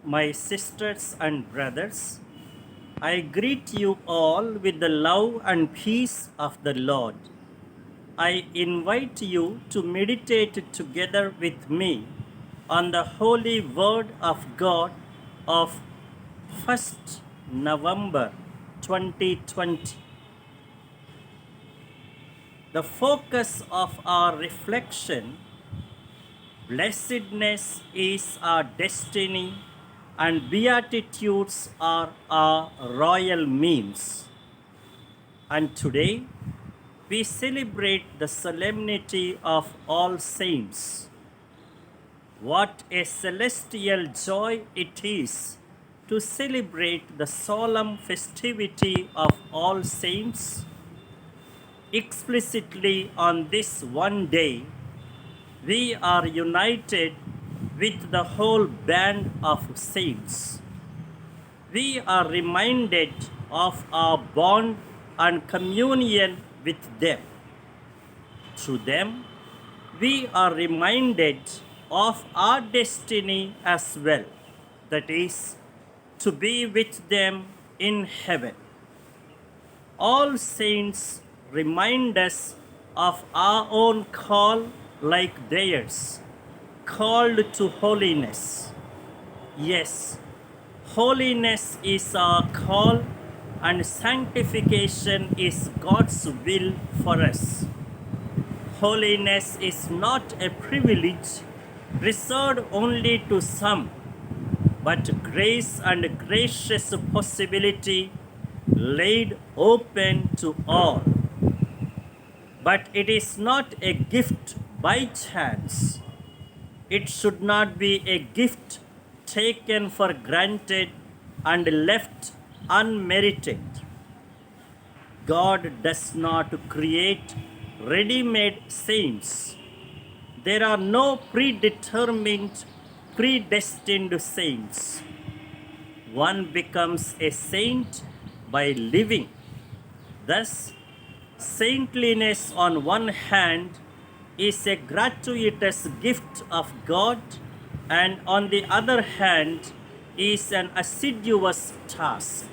My sisters and brothers, I greet you all with the love and peace of the Lord. I invite you to meditate together with me on the holy word of God of 1st November 2020. The focus of our reflection: blessedness is our destiny, and beatitudes are our royal means. And today, we celebrate the solemnity of All Saints. What a celestial joy it is to celebrate the solemn festivity of All Saints. Explicitly on this one day, we are united with the whole band of saints. We are reminded of our bond and communion with them. Through them, we are reminded of our destiny as well, that is, to be with them in heaven. All saints remind us of our own call like theirs, called to holiness. Yes, holiness is our call, and sanctification is God's will for us. Holiness is not a privilege reserved only to some, but grace and gracious possibility laid open to all. But it is not a gift by chance. It should not be a gift taken for granted and left unmerited. God does not create ready-made saints. There are no predetermined, predestined saints. One becomes a saint by living. Thus, saintliness on one hand is a gratuitous gift of God, and on the other hand is an assiduous task.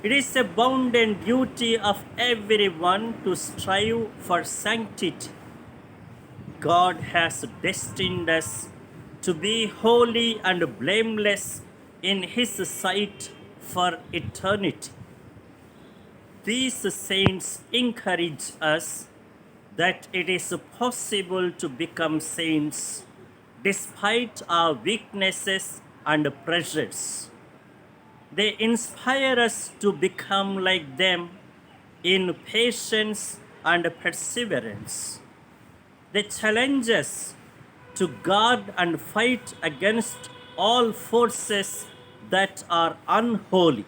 It is a bounden duty of everyone to strive for sanctity. God has destined us to be holy and blameless in His sight for eternity. These saints encourage us that it is possible to become saints despite our weaknesses and pressures. They inspire us to become like them in patience and perseverance. They challenge us to guard and fight against all forces that are unholy.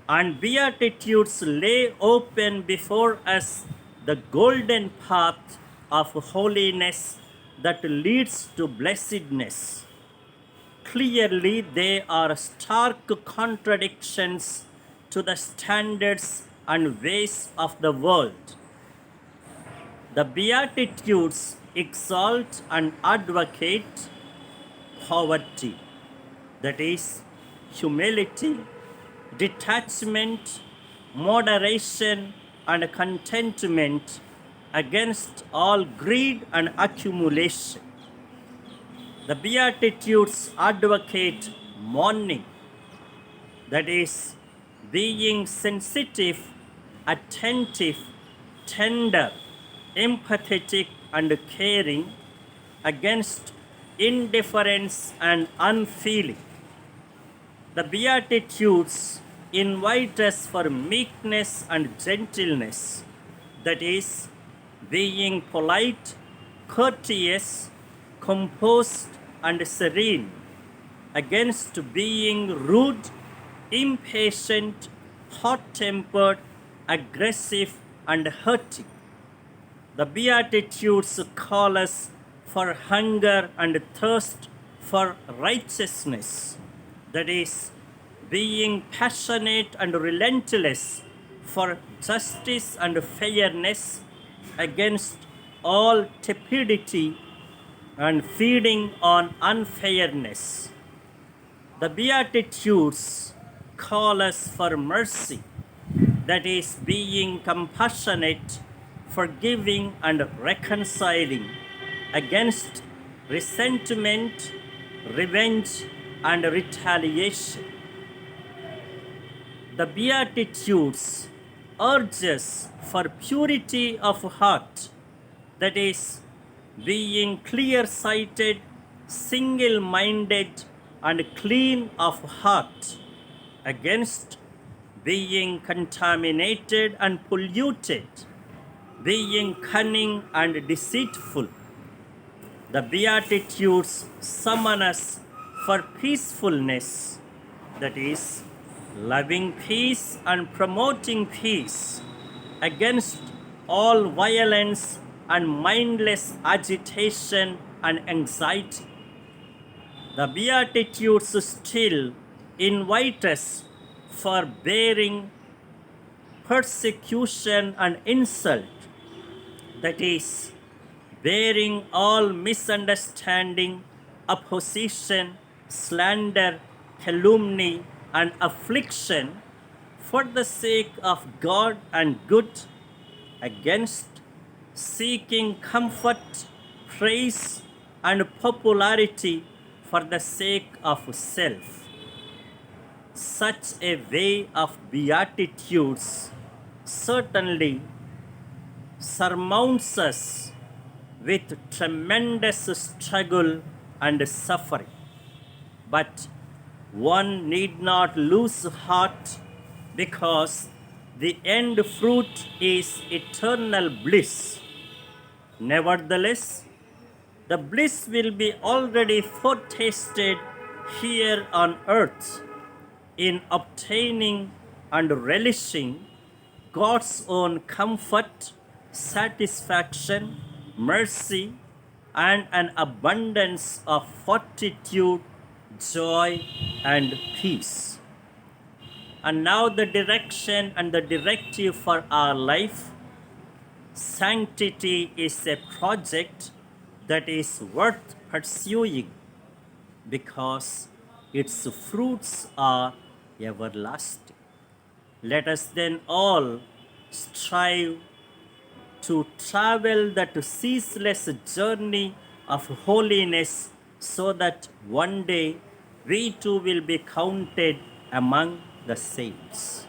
And Beatitudes lay open before us the golden path of holiness that leads to blessedness. Clearly, they are stark contradictions to the standards and ways of the world. The Beatitudes exalt and advocate poverty, that is, humility, detachment, moderation, and contentment against all greed and accumulation. The Beatitudes advocate mourning, that is, being sensitive, attentive, tender, empathetic, and caring against indifference and unfeeling. The Beatitudes invite us for meekness and gentleness, that is, being polite, courteous, composed, and serene, against being rude, impatient, hot tempered, aggressive, and hurting. The Beatitudes call us for hunger and thirst for righteousness, that is, being passionate and relentless for justice and fairness against all tepidity and feeding on unfairness. The Beatitudes call us for mercy, that is, being compassionate, forgiving, and reconciling against resentment, revenge, and retaliation. The Beatitudes urge us for purity of heart, that is, being clear sighted, single minded, and clean of heart, against being contaminated and polluted, being cunning and deceitful. The Beatitudes summon us for peacefulness, that is, loving peace and promoting peace, against all violence and mindless agitation and anxiety. The Beatitudes still invite us for bearing persecution and insult, that is, bearing all misunderstanding, opposition, slander, calumny, and affliction for the sake of God and good, against seeking comfort, praise, and popularity for the sake of self. Such a way of beatitudes certainly surmounts us with tremendous struggle and suffering. But one need not lose heart, because the end fruit is eternal bliss. Nevertheless, the bliss will be already foretasted here on earth in obtaining and relishing God's own comfort, satisfaction, mercy, and an abundance of fortitude, joy, and peace. And now, the direction and the directive for our life. Sanctity is a project that is worth pursuing, because its fruits are everlasting. Let us then all strive to travel that ceaseless journey of holiness, so that one day we too will be counted among the saints.